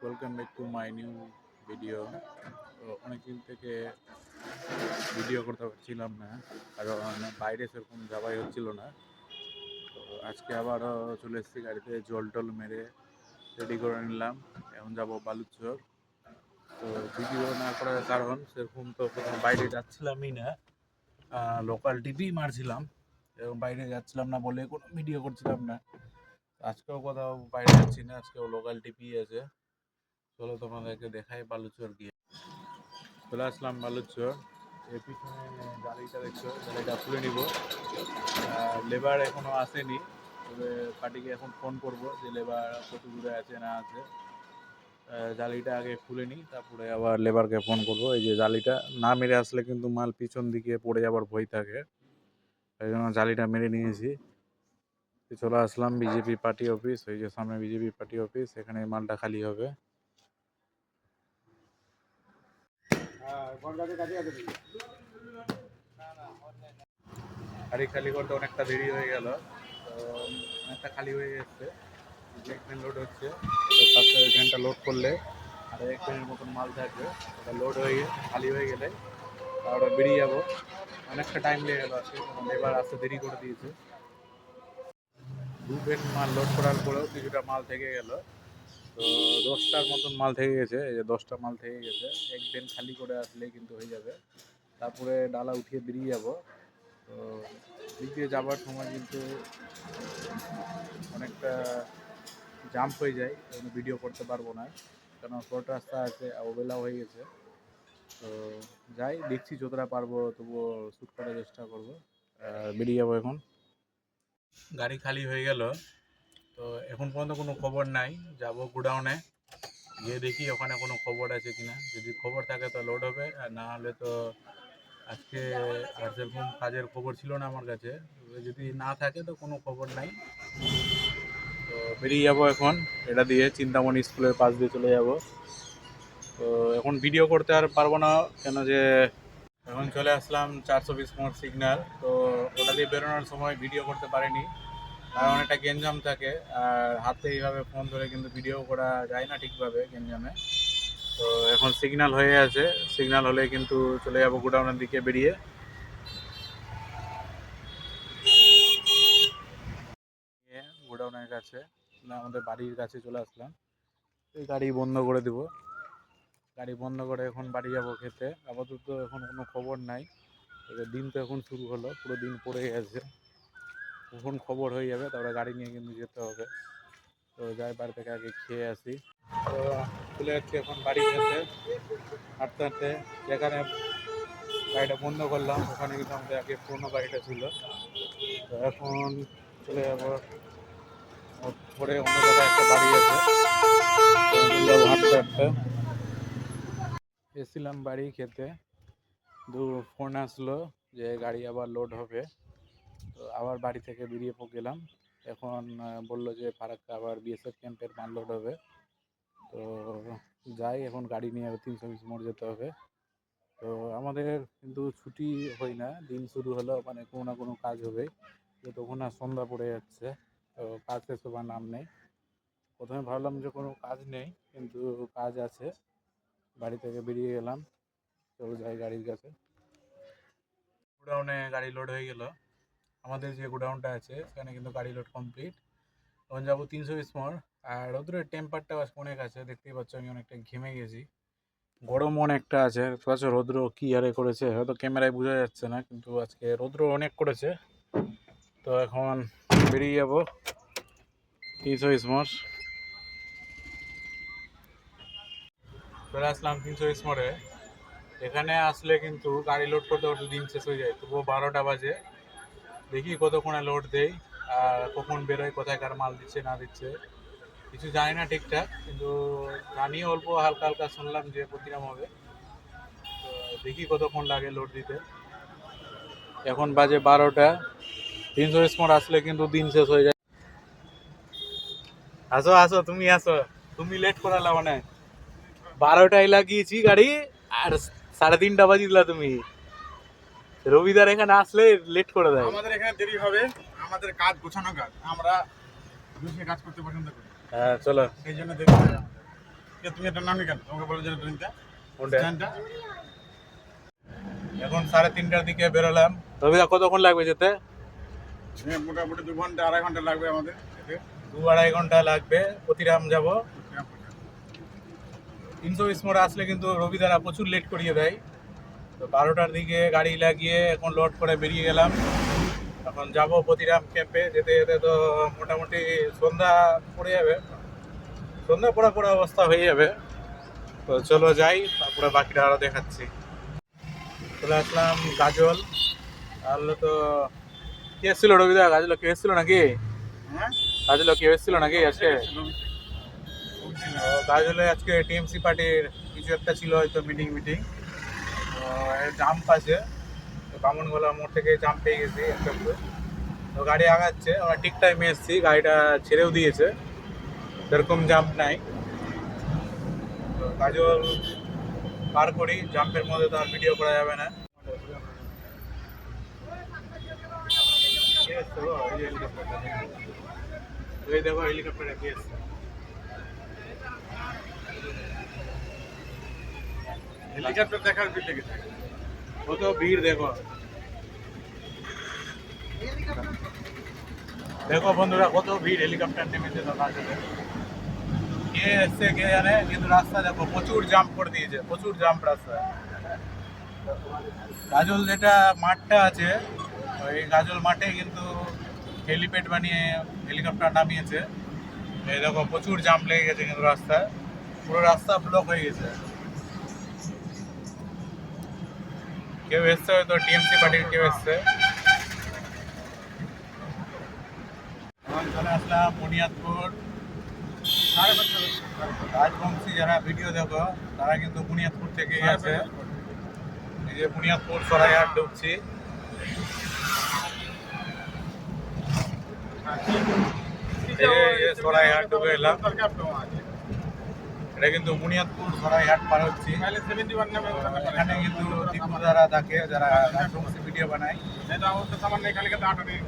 Welcome back to my new video. তো অনেকদিন থেকে ভিডিও করতে পারছিলাম না, কারণ বাইরে সেরকম যাওয়াই হচ্ছিল না। তো আজকে আবারও চলে এসেছি, গাড়িতে জল টল মেরে রেডি করে নিলাম। এখন যাবো বালুচর। তো ভিডিও না করার কারণ সেরকম তো কোথাও বাইরে যাচ্ছিলামই না, লোকাল টিভি মারছিলাম এবং বাইরে যাচ্ছিলাম না বলে কোনো ভিডিও করছিলাম না। আজকেও কোথাও বাইরে যাচ্ছি না, আজকেও লোকাল টিভি আছে। চলো তোমাদেরকে দেখাই বালুচর গিয়ে। চলে আসলাম বালুচর। এর পিছনে গাড়িটা দেখছো, গাড়িটা খুলে নিব। লেবার এখনো আসেনি, তবে পার্টিকে এখন ফোন করব যে লেবার কত দূরে আছে না আছে। জালিটা আগে খুলে নিই, তারপরে আবার লেবারকে ফোন করব। এই যে জালিটা না মেরে আসলে কিন্তু মাল পিছন দিকে পড়ে যাবার ভয় থাকে, এই জন্য জালিটা মেরে নিয়েছি। চলে আসলাম বিজেপি পার্টি অফিস। ওই যে সামনে বিজেপি পার্টি অফিস, এখানে মালটা খালি হবে। গাড়ি খালি করতে অনেকটা দেরি হয়ে গেল, তো অনেকটা খালি হয়ে গেছে। এক ভ্যান লোড হচ্ছে, তো পাশে ভ্যানটা লোড করলে আর এক ভ্যানের মতন মাল থাকবে। ওটা লোড হয়ে খালি হয়ে গেলে ওটা বেরিয়ে যাবো। অনেকটা টাইম লেগে গেলো আজকে, কারণ এবার আসতে দেরি করে দিয়েছে। দু ভ্যান মাল লোড করার পরেও কিছুটা মাল থেকে গেল। তো 10টার মতন মাল থেকে গেছে, এই যে 10টা মাল থেকে গেছে। এক ভ্যান খালি করে আসলেই কিন্তু হয়ে যাবে, তারপরে ডালা উঠিয়ে বেরিয়ে যাব। তো দিক দিয়ে যাওয়ার সময় কিন্তু অনেকটা জাম্প হয়ে যায়, কোনো ভিডিও করতে পারবো না, কারণ শর্ট রাস্তা আছে, অবেলা হয়ে গেছে। তো যাই, দেখছি যতটা পারবো তবুও শ্যুট করার চেষ্টা করবো। বেরিয়ে যাবো এখন। গাড়ি খালি হয়ে গেল, তো এখন পর্যন্ত কোনো খবর নাই। যাব গোডাউনে, গিয়ে দেখি ওখানে কোনো খবর আছে কিনা। যদি খবর থাকে তো লোড হবে, আর না হলে তো আজকে আর সেরকম কাজের খবর ছিল না আমার কাছে। যদি না থাকে তো কোনো খবর নাই। তো বেরিয়ে যাবো এখন, এটা দিয়ে চিন্তামণি স্কুলের পাশ দিয়ে চলে যাব। তো এখন ভিডিও করতে আর পারবো না, কেন যে এখন চলে আসলাম 420 মোড় সিগন্যাল। তো ওটা দিয়ে বেরোনোর সময় ভিডিও করতে পারিনি, কারণ একটা গেঞ্জাম থাকে, আর হাতে এইভাবে ফোন ধরে কিন্তু ভিডিও করা যায় না ঠিকভাবে গেঞ্জামে। তো এখন সিগন্যাল হয়ে আছে, সিগন্যাল হলে কিন্তু চলে যাবো গোডাউনের দিকে বেরিয়ে। গোডাউনের কাছে, আমাদের বাড়ির কাছে চলে আসলাম। এই গাড়ি বন্ধ করে দেব, গাড়ি বন্ধ করে এখন বাড়ি যাব খেতে। আপাতত এখন কোনো খবর নাই, তবে দিন তো এখন শুরু হলো, পুরো দিন পড়ে গেছে। কখন খবর হয়ে যাবে তারপরে গাড়ি নিয়ে কিন্তু যেতে হবে। তো যাই, বাড়ি থেকে আগে খেয়ে আসি। তো চলে যাচ্ছি এখন বাড়ি খেতে। হাঁটতে হাঁটতে যেখানে গাড়িটা বন্ধ করলাম ওখানে কিন্তু আমাদের আগে পুরোনো গাড়িটা ছিল। তো এখন চলে যাবো পরে অন্য জায়গায় একটা বাড়ি আছে, যাবো হাঁটতে হাঁটতে। এসেছিলাম বাড়ি খেতে, ফোন আসলো যে গাড়ি আবার লোড হবে। তো আবার বাড়ি থেকে বেরিয়ে গেলাম। এখন বললো যে ফারাক্কা আবার বিএসএফ ক্যাম্পের মাল লোড হবে। তো যাই, এখন গাড়ি নিয়ে 320 মোড় যেতে হবে। তো আমাদের কিন্তু ছুটি হয় না, দিন শুরু হলো মানে কোনো না কোনো কাজ হবে, তো তখন আর সন্ধ্যা পড়ে যাচ্ছে। তো কাজ শেষ হবার নাম নেই। প্রথমে ভাবলাম যে কোনো কাজ নেই, কিন্তু কাজ আছে। বাড়ি থেকে বেরিয়ে গেলাম, চলো যাই গাড়ির কাছে। গোডাউনে গাড়ি লোড হয়ে গেল। আমাদের যে গোডাউনটা আছে সেখানে কিন্তু গাড়ি লোড কমপ্লিট। এখন যাবো 320 মোড়। আর রোদ্রের টেম্পারটা অনেক আছে, দেখতেই পাচ্ছ আমি অনেকটা ঘেমে গেছি, গরম অনেকটা আছে। পাচ্ছ রৌদ্র কি হারে করেছে, হয়তো ক্যামেরায় বোঝা যাচ্ছে না, কিন্তু আজকে রৌদ্র অনেক করেছে। তো এখন বেরিয়ে যাবো 320 মোড়। চলে আসলাম 320 মোড়ে। এখানে আসলে কিন্তু গাড়ি লোড করতে করতে দিন শেষ হয়ে যায়, তবুও 12টা বাজে। দেখি কতক্ষণে লোড দেয় আর কখন বেরোয়, কোথায় কার মাল দিচ্ছে না দিচ্ছে কিছু জানি না ঠিকঠাক, কিন্তু জানি অল্প হালকা হালকা শুনলাম যে প্রতিরাম হবে। তো দেখি কতক্ষণ লাগে লোড দিতে। এখন বাজে 12টা। 320 মোড় আসলে কিন্তু দিন শেষ হয়ে যায়। আসো আসো, তুমি আসো, তুমি লেট করালা মানে 12টায় লাগিয়েছি গাড়ি, আর 3:30 বাজি দিলা তুমি। রবিদার এখানে আসলে লেট করে দেয়। আমাদের এখানে দেরি হবে, আমাদের কাজ গোছানো কাজ, আমরা বুঝে কাজ করতে পছন্দ করি। হ্যাঁ চলো। সেই জন্য দেরি হবে আমাদের। তুমি একটা নাম কেন তোমাকে বলে যে ট্রেনটা কোনটা? স্ট্যান্ডটা এখন 3:30টার দিকে বেরোলাম। রবিদা কতক্ষণ লাগবে যেতে? মোটামুটি 2 ঘন্টা 2.5 ঘন্টা লাগবে আমাদের যেতে। 2-2.5 ঘন্টা লাগবে। প্রতিরাম যাব। 320 মোড়ে আসলে কিন্তু রবিদারা প্রচুর লেট করিয়ে দেয়। তো 12টার দিকে গাড়ি লাগিয়ে এখন লোড করে বেরিয়ে গেলাম। এখন যাব প্রতিরাম ক্যাম্পে। যেতে যেতে তো মোটামুটি সন্ধ্যা পড়ে যাবে, সন্ধ্যা পড়া পড়া অবস্থা হয়ে যাবে। তো চলো যাই, তারপরে বাকিটা আরও দেখাচ্ছি। চলে আসলাম গাজল। তাহলে তো কে এসেছিল রবিদা? গাজল কে এসেছিল নাকি? হ্যাঁ গাজল কেউ এসেছিল নাকি আজকে? গাজলে আজকে টিএমসি পার্টির কিছু একটা ছিল হয়তো, মিটিং জাম্প আছে। তো বামনগোলা মোড় থেকে জাম্প পেয়ে গেছি একটা করে। তো গাড়ি আগাচ্ছে, আমরা ঠিক টাইমে এসেছি, গাড়িটা ছেড়েও দিয়েছে, সেরকম জাম্প নাই। তো গাজল পার করি, জাম্পের মধ্যে তো আর ভিডিও করা যাবে না। এই দেখো হেলিকপ্টারে কি এসছে। হেলিকপ্টার দেখার বিলে গেছে কত ভিড় দেখো। দেখো বন্ধুরা কত ভিড়, হেলিকপ্টার নেমেছে তো গাজলে। কে এসছে কে জানে, কিন্তু রাস্তা দেখো প্রচুর জাম্প করে দিয়েছে, প্রচুর জাম্প রাস্তা। গাজল যেটা মাঠটা আছে, ওই গাজল মাঠে কিন্তু হেলিপ্যাড বানিয়ে হেলিকপ্টার নামিয়েছে। এই দেখো প্রচুর জাম্প লেগে গেছে কিন্তু রাস্তায়, পুরো রাস্তা ব্লক হয়ে গেছে। কেউ এসছে হয়তো, টিএমসি পার্টির কেউ এসছে। এখন চলে আসলাম বুনিয়াদপুর। রাজবংশী যারা ভিডিও দেখো তারা কিন্তু বুনিয়াদপুর থেকেই আছে। এই যে বুনিয়াদপুর সরাইহাট ঢুকছি। সরাইহাট ঢুকে এলাম। এটা কিন্তু বুনিয়াদপুর সরাইহাট পার হচ্ছি। এখানে কিন্তু ত্রিপুর যারা থাকে, যারা রাজবংশী ভিডিও বানায়। সামান্য এখানে আটো নেই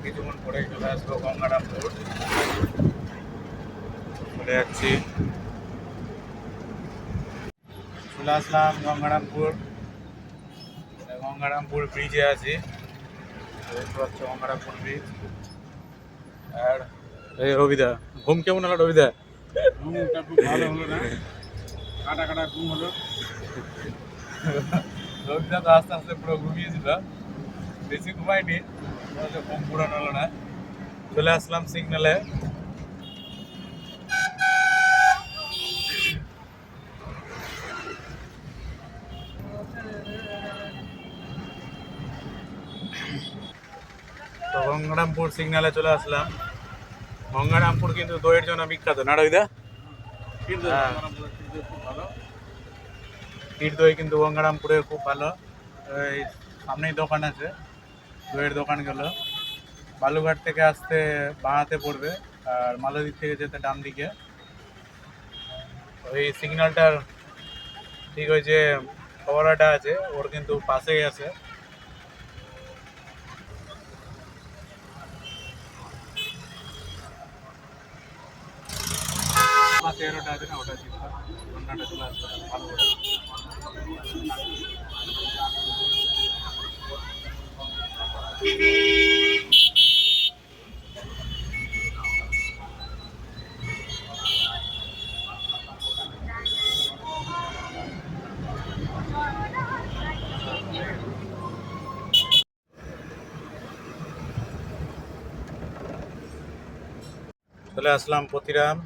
কিছুক্ষণ পরে চলে আসবো গঙ্গারামপুর। চলে যাচ্ছি, চলে আসলাম গঙ্গারামপুর। গঙ্গারামপুর ব্রিজে আছি, দেখতে পাচ্ছ গঙ্গারামপুর ব্রিজ। আর এই রবিদা ঘুম কেমন হলো রবিদা? ঘুমটা খুব ভালো হলো না, কাটা কাটা ঘুম হলো। রবিদা তো আস্তে আস্তে পুরো ঘুমিয়েছিল, বেশি ঘুমায়নি, ঘুম পুরানো হলো না। চলে আসলাম সিগন্যালে। তো গঙ্গারামপুর সিগন্যালে চলে আসলাম। গঙ্গারামপুর কিন্তু দইয়ের জন্য বিখ্যাত না রবিদা? কিন্তু হ্যাঁ। খুব ভালো ক্ষীর দই কিন্তু গঙ্গারামপুরের খুব ভালো। এই সামনেই দোকান আছে, দইয়ের দোকান গেল। বালুঘাট থেকে আসতে বাঁহাতে পড়বে, আর মালদির থেকে যেতে ডান দিকে। ওই সিগন্যালটার ঠিক ওই যে ফওয়ারাটা আছে ওর কিন্তু পাশেই আছে। তেরোটা আছে না, ওটা চিন্তা ঘন্টাটা চলে আসবে ভালো করে। চলে আসলাম প্রতিরাম।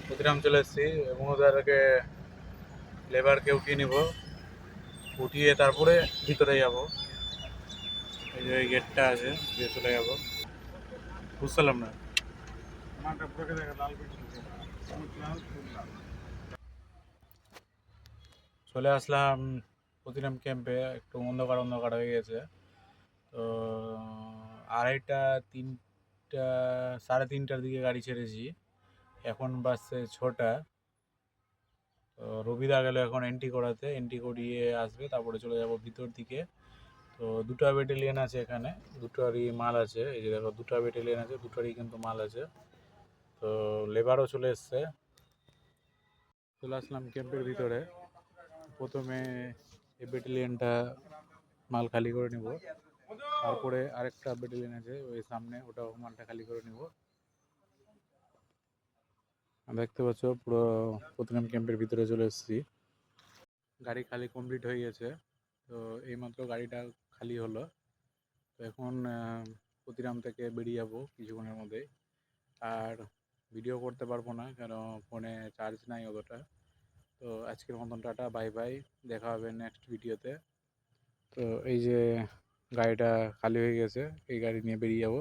প্রতিরাম চলে এসেছি এবং ওদেরকে লেবারকে উঠিয়ে নিব, উঠিয়ে তারপরে ভিতরে যাব। এই যে গেটটা আছে, দিয়ে চলে যাব। বুঝলাম না। আমারটা পুরো দেখা লাল করে চলে আসলাম প্রতিরাম ক্যাম্পে। একটু অন্ধকার অন্ধকার হয়ে গেছে। তো 2:30 3টা 3:30টার দিকে গাড়ি ছেড়েছি, এখন বাজছে 6টা। রবিদা গেল এখন এন্ট্রি করাতে, এন্ট্রি করিয়ে আসবে, তারপরে চলে যাব ভিতর দিকে। তো দুটো ব্যাটালিয়ন আছে এখানে, দুটোরই মাল আছে। এই যে দেখো, দুটো ব্যাটালিয়ন আছে, দুটোরই কিন্তু মাল আছে। তো লেবারও চলে এসছে। চলে আসলাম ক্যাম্পের ভিতরে। প্রথমে এই ব্যাটালিয়নটা মাল খালি করে নিব, তারপরে আরেকটা ব্যাটালিয়ন আছে ওই সামনে, ওটাও মালটা খালি করে নিব। দেখতে পাচ্ছ পুরো প্রথম ক্যাম্পের ভিতরে চলে এসেছি। গাড়ি খালি কমপ্লিট হয়ে গেছে। তো এইমাত্র গাড়িটা খালি হলো। তো এখন ক্ষুদিরাম থেকে বেরিয়ে যাবো কিছুক্ষণের মধ্যেই। আর ভিডিও করতে পারবো না, কারণ ফোনে চার্জ নাই অতটা। তো আজকের মতন টাটা, বাই বাই, দেখা হবে নেক্সট ভিডিওতে। তো এই যে গাড়িটা খালি হয়ে গেছে, এই গাড়ি নিয়ে বেরিয়ে যাবো।